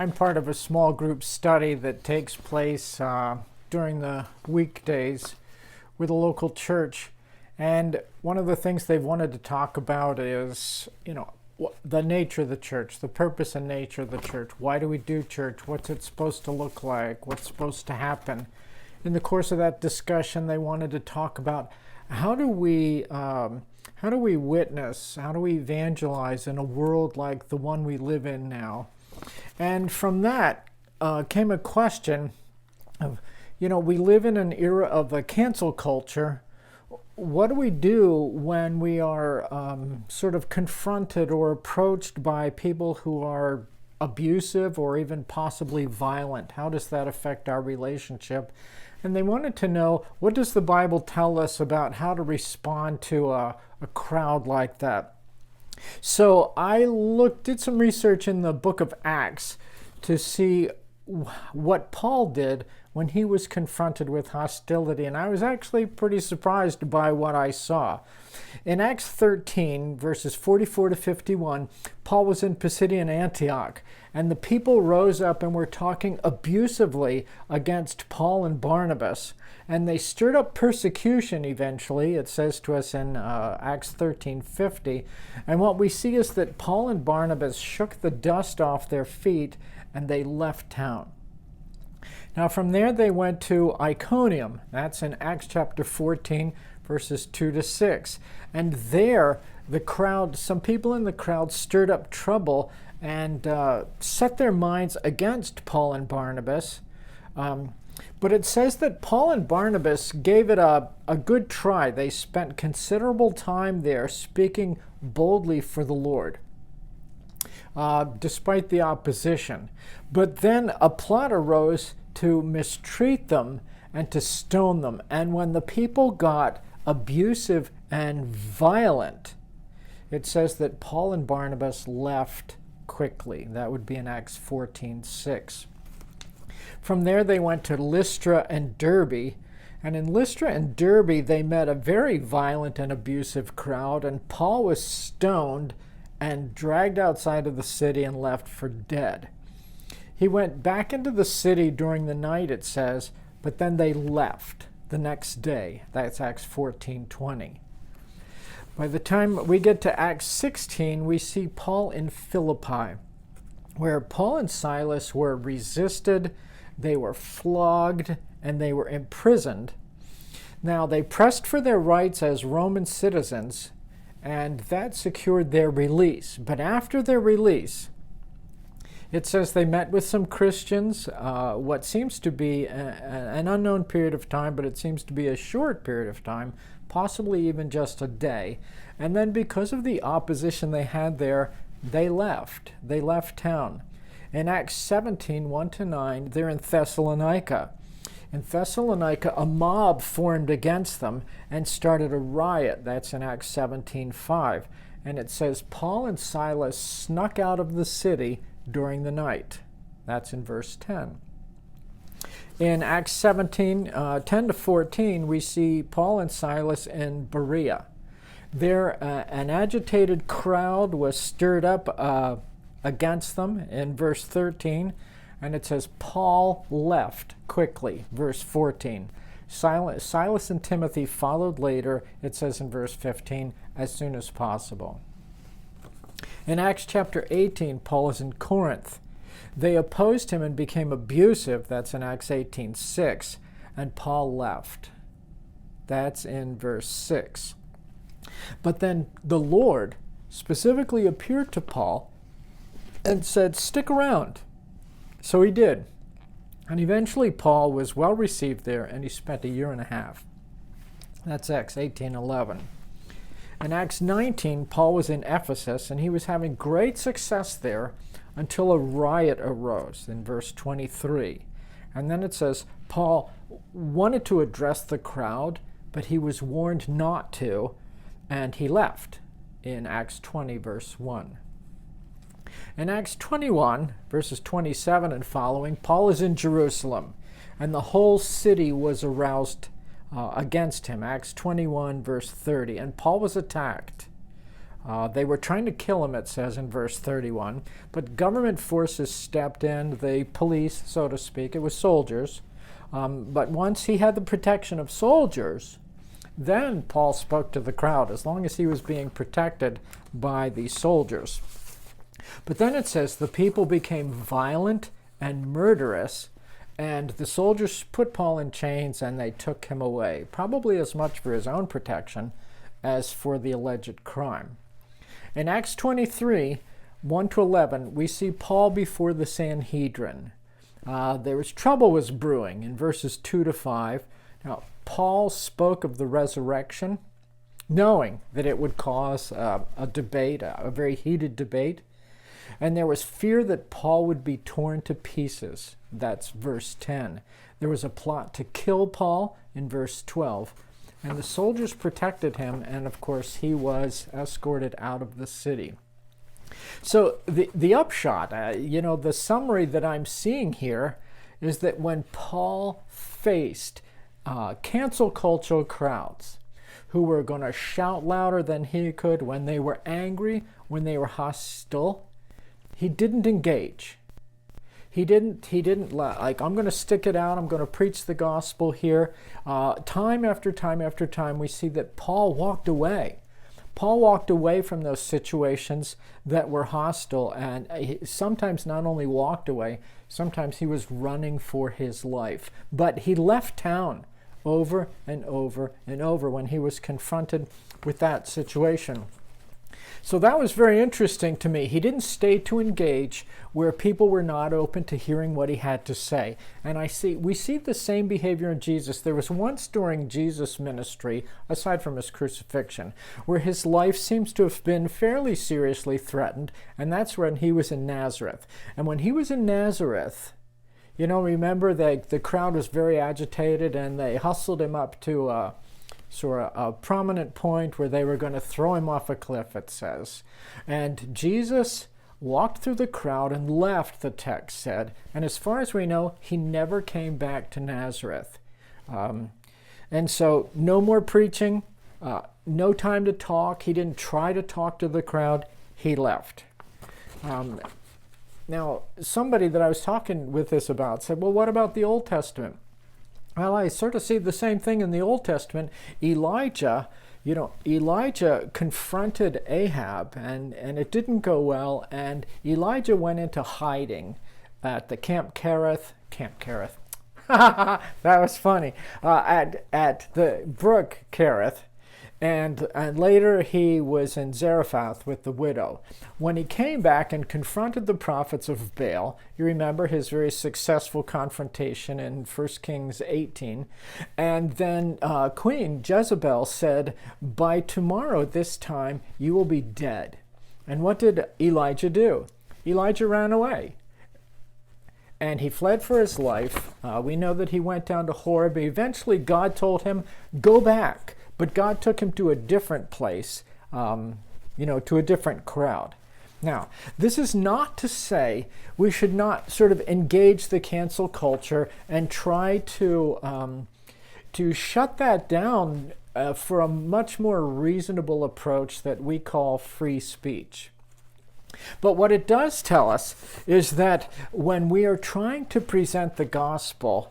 I'm part of a small group study that takes place during the weekdays with a local church. And one of the things they've wanted to talk about is, the nature of the church, the purpose and nature of the church. Why do we do church? What's it supposed to look like? What's supposed to happen? In the course of that discussion, they wanted to talk about how do we witness, how do we evangelize in a world like the one we live in now? And from that came a question of, we live in an era of a cancel culture. What do we do when we are sort of confronted or approached by people who are abusive or even possibly violent? How does that affect our relationship? And they wanted to know, what does the Bible tell us about how to respond to a crowd like that? So I did some research in the book of Acts to see what Paul did when he was confronted with hostility. And I was actually pretty surprised by what I saw. In Acts 13, verses 44 to 51, Paul was in Pisidian Antioch, and the people rose up and were talking abusively against Paul and Barnabas. And they stirred up persecution eventually, it says to us in Acts 13:50. And what we see is that Paul and Barnabas shook the dust off their feet and they left town. Now from there they went to Iconium. That's in Acts chapter 14, verses 2 to 6. And there the crowd, some people in the crowd stirred up trouble and set their minds against Paul and Barnabas. But it says that Paul and Barnabas gave it a good try. They spent considerable time there speaking boldly for the Lord, despite the opposition. But then a plot arose to mistreat them and to stone them. And when the people got abusive and violent, it says that Paul and Barnabas left quickly. That would be in Acts 14:6. From there they went to Lystra and Derbe, and in Lystra and Derbe they met a very violent and abusive crowd, and Paul was stoned and dragged outside of the city and left for dead. He went back into the city during the night, it says, but then they left the next day. That's Acts 14:20. By the time we get to Acts 16, we see Paul in Philippi, where Paul and Silas were resisted, they were flogged, and they were imprisoned. Now, they pressed for their rights as Roman citizens, and that secured their release. But after their release, it says they met with some Christians, what seems to be an unknown period of time, but it seems to be a short period of time, possibly even just a day. And then because of the opposition they had there, they left. They left town. In Acts 17, 1-9, they're in Thessalonica. In Thessalonica, a mob formed against them and started a riot. That's in Acts 17:5. And it says Paul and Silas snuck out of the city during the night. That's in verse 10. In Acts 17, 10-14, we see Paul and Silas in Berea. There, an agitated crowd was stirred up against them in verse 13, and it says Paul left quickly, verse 14. Silas and Timothy followed later, it says in verse 15, as soon as possible. In Acts chapter 18, Paul is in Corinth. They opposed him and became abusive, that's in Acts 18:6, and Paul left. That's in verse 6. But then the Lord specifically appeared to Paul and said, stick around. So he did. And eventually Paul was well received there, and he spent 1.5 years. That's Acts 18:11. In Acts 19, Paul was in Ephesus, and he was having great success there until a riot arose in verse 23. And then it says, Paul wanted to address the crowd, but he was warned not to, and he left in Acts 20, verse 1. In Acts 21, verses 27 and following, Paul is in Jerusalem, and the whole city was aroused against him. Acts 21, verse 30. And Paul was attacked They were trying to kill him, it says in verse 31, but government forces stepped in, the police, so to speak. It was soldiers. But once he had the protection of soldiers, then Paul spoke to the crowd, as long as he was being protected by the soldiers. But then it says the people became violent and murderous, and the soldiers put Paul in chains and they took him away, probably as much for his own protection as for the alleged crime. In Acts 23, 1-11, we see Paul before the Sanhedrin. Trouble was brewing in verses 2-5. Now, Paul spoke of the resurrection, knowing that it would cause a debate, a very heated debate. And there was fear that Paul would be torn to pieces. That's verse 10. There was a plot to kill Paul in verse 12. And the soldiers protected him, and of course he was escorted out of the city. So the upshot, the summary that I'm seeing here is that when Paul faced cancel culture crowds who were going to shout louder than he could, when they were angry, when they were hostile, he didn't engage. He didn't like, I'm going to stick it out, I'm going to preach the gospel here. Time after time after time, we see that Paul walked away. Paul walked away from those situations that were hostile, and he sometimes not only walked away, sometimes he was running for his life. But he left town over and over and over when he was confronted with that situation. So that was very interesting to me. He didn't stay to engage where people were not open to hearing what he had to say. And we see the same behavior in Jesus. There was once during Jesus' ministry, aside from his crucifixion, where his life seems to have been fairly seriously threatened, and that's when he was in Nazareth. And when he was in Nazareth, remember the crowd was very agitated, and they hustled him up to a prominent point where they were going to throw him off a cliff, it says. And Jesus walked through the crowd and left, the text said. And as far as we know, he never came back to Nazareth. And so no more preaching, no time to talk. He didn't try to talk to the crowd. He left. Now, somebody that I was talking with this about said, well, what about the Old Testament? Well, I sort of see the same thing in the Old Testament. Elijah confronted Ahab, and it didn't go well, and Elijah went into hiding at the Camp Kerith. That was funny. At the brook Kerith, and later he was in Zarephath with the widow. When he came back and confronted the prophets of Baal, you remember his very successful confrontation in 1 Kings 18, and then Queen Jezebel said, by tomorrow this time you will be dead. And what did Elijah do? Elijah ran away. And he fled for his life. We know that he went down to Horeb. Eventually God told him, go back. But God took him to a different place, to a different crowd. Now, this is not to say we should not sort of engage the cancel culture and try to shut that down for a much more reasonable approach that we call free speech. But what it does tell us is that when we are trying to present the gospel,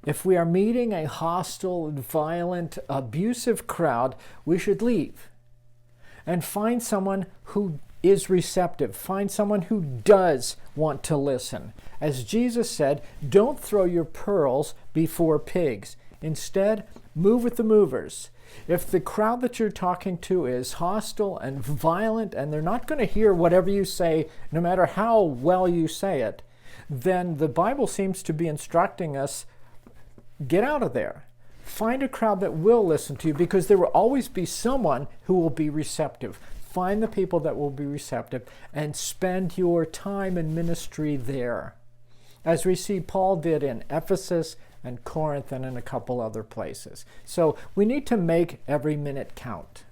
if we are meeting a hostile, violent, abusive crowd, we should leave and find someone who is receptive. Find someone who does want to listen. As Jesus said, don't throw your pearls before pigs. Instead, move with the movers. If the crowd that you're talking to is hostile and violent, and they're not going to hear whatever you say, no matter how well you say it, then the Bible seems to be instructing us, get out of there. Find a crowd that will listen to you, because there will always be someone who will be receptive. Find the people that will be receptive and spend your time in ministry there, as we see Paul did in Ephesus and Corinth and in a couple other places. So we need to make every minute count.